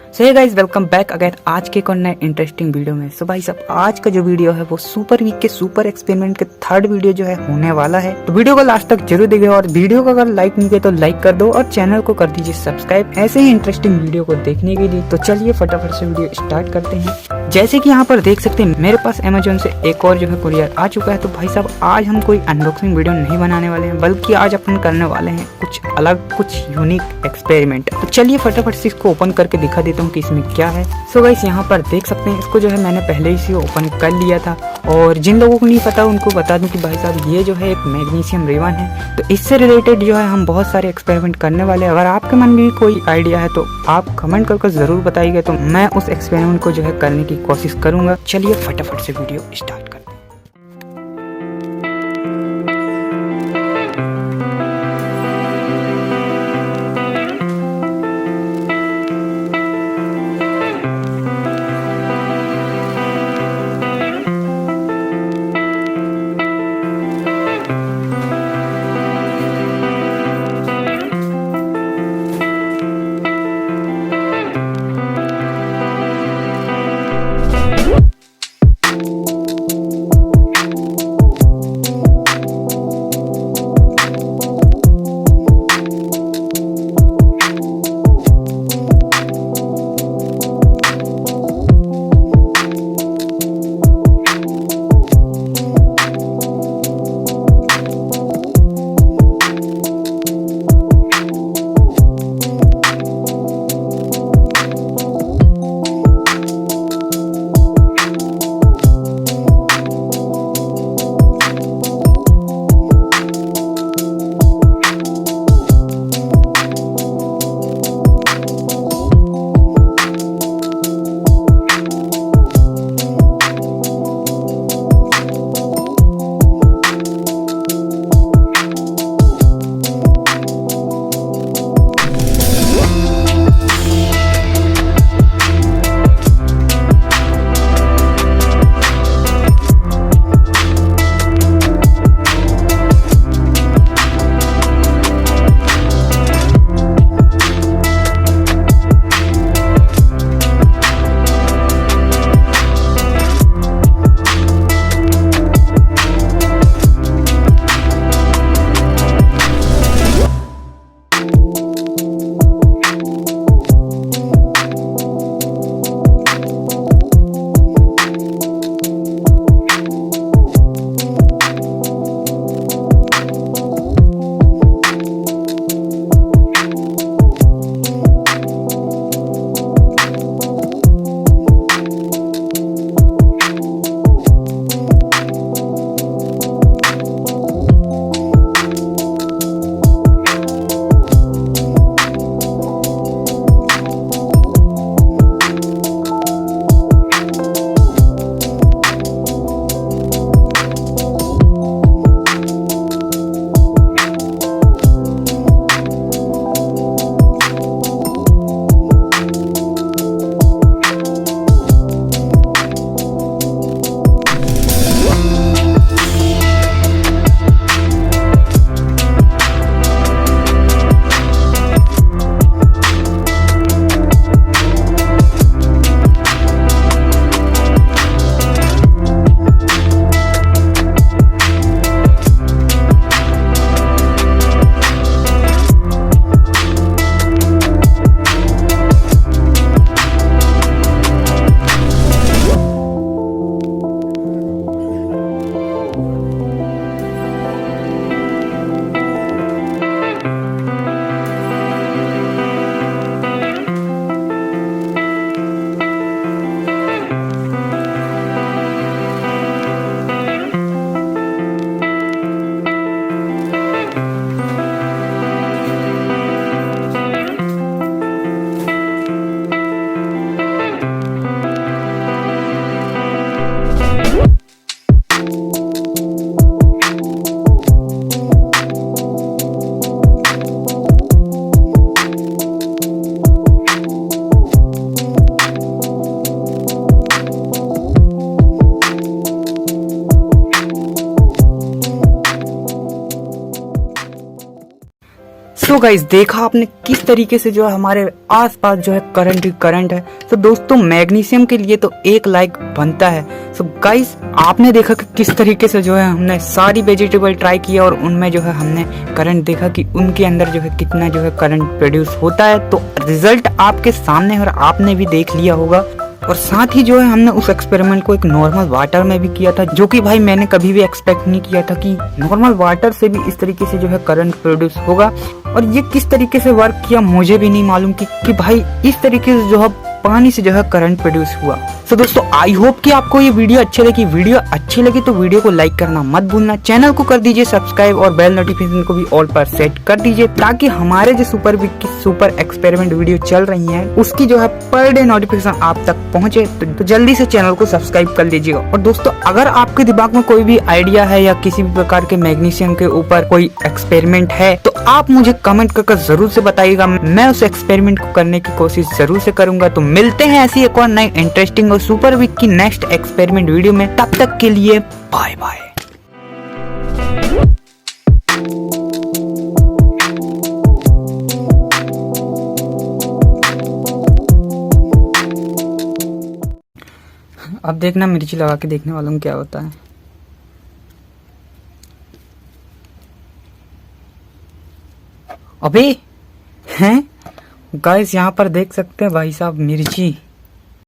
सो hey guys, welcome back again आज के एक और नए इंटरेस्टिंग वीडियो में। सो भाई साहब, आज का जो वीडियो है वो सुपर वीक के सुपर एक्सपेरिमेंट के थर्ड वीडियो जो है होने वाला है। तो वीडियो को लास्ट तक जरूर देखिए और वीडियो को अगर लाइक नहीं किया तो लाइक कर दो और चैनल को कर दीजिए सब्सक्राइब ऐसे ही इंटरेस्टिंग वीडियो को देखने के लिए। तो चलिए फटाफट से वीडियो स्टार्ट करते हैं। जैसे कि यहाँ पर देख सकते हैं मेरे पास अमेजोन से एक और जो है कुरियर आ चुका है। तो भाई साहब, आज हम कोई अनबॉक्सिंग वीडियो नहीं बनाने वाले हैं, बल्कि आज अपन करने वाले हैं कुछ अलग, कुछ यूनिक एक्सपेरिमेंट। तो चलिए फटाफट से इसको ओपन करके दिखा देता हूँ कि इसमें क्या है। सो गाइस, यहाँ पर देख सकते हैं इसको जो है मैंने पहले ही से ओपन कर लिया था। और जिन लोगों को नहीं पता उनको बता दूं कि भाई साहब ये जो है एक मैग्नीशियम रिबन है। तो इससे रिलेटेड जो है हम बहुत सारे एक्सपेरिमेंट करने वाले हैं। अगर आपके मन में भी कोई आइडिया है तो आप कमेंट करके जरूर बताइएगा, तो मैं उस एक्सपेरिमेंट को जो है करने की कोशिश करूंगा। चलिए फटाफट से वीडियो स्टार्ट करते हैं। गाइस देखा आपने किस तरीके से जो है हमारे आसपास जो है करंट ही करंट है। तो दोस्तों मैग्नीशियम के लिए तो एक लाइक बनता है। सो गाइस आपने देखा कि किस तरीके से जो है हमने सारी वेजिटेबल ट्राई किया और उनमें जो है हमने करंट देखा कि उनके अंदर जो है कितना जो है करंट प्रोड्यूस होता है। तो रिजल्ट आपके सामने और आपने भी देख लिया होगा। और साथ ही जो है हमने उस एक्सपेरिमेंट को एक नॉर्मल वाटर में भी किया था, जो कि भाई मैंने कभी भी एक्सपेक्ट नहीं किया था कि नॉर्मल वाटर से भी इस तरीके से जो है करंट प्रोड्यूस होगा। और ये किस तरीके से वर्क किया मुझे भी नहीं मालूम कि भाई इस तरीके से जो है पानी से जो है करंट प्रोड्यूस हुआ। तो दोस्तों आई होप कि आपको ये वीडियो अच्छी लगी। वीडियो अच्छी लगी तो वीडियो को लाइक करना मत भूलना, चैनल को कर दीजिए सब्सक्राइब और बेल नोटिफिकेशन को भी ऑल पर सेट कर दीजिए, ताकि हमारे जो सुपर वीक की सुपर एक्सपेरिमेंट वीडियो चल रही है उसकी जो है पर डे नोटिफिकेशन आप तक पहुंचे। तो जल्दी से चैनल को सब्सक्राइब कर लीजिएगा। और दोस्तों अगर आपके दिमाग में कोई भी आइडिया है या किसी भी प्रकार के मैग्नीशियम के ऊपर कोई एक्सपेरिमेंट है तो आप मुझे कमेंट करके जरूर से बताइएगा। मैं उस एक्सपेरिमेंट को करने की कोशिश जरूर से करूंगा। तो मिलते हैं ऐसी एक और नई इंटरेस्टिंग और सुपर वीक की नेक्स्ट एक्सपेरिमेंट वीडियो में। तब तक के लिए बाय बाय। अब देखना मिर्ची लगा के देखने वालों को क्या होता है। अबे हैं गाइस यहाँ पर देख सकते हैं भाई साहब मिर्ची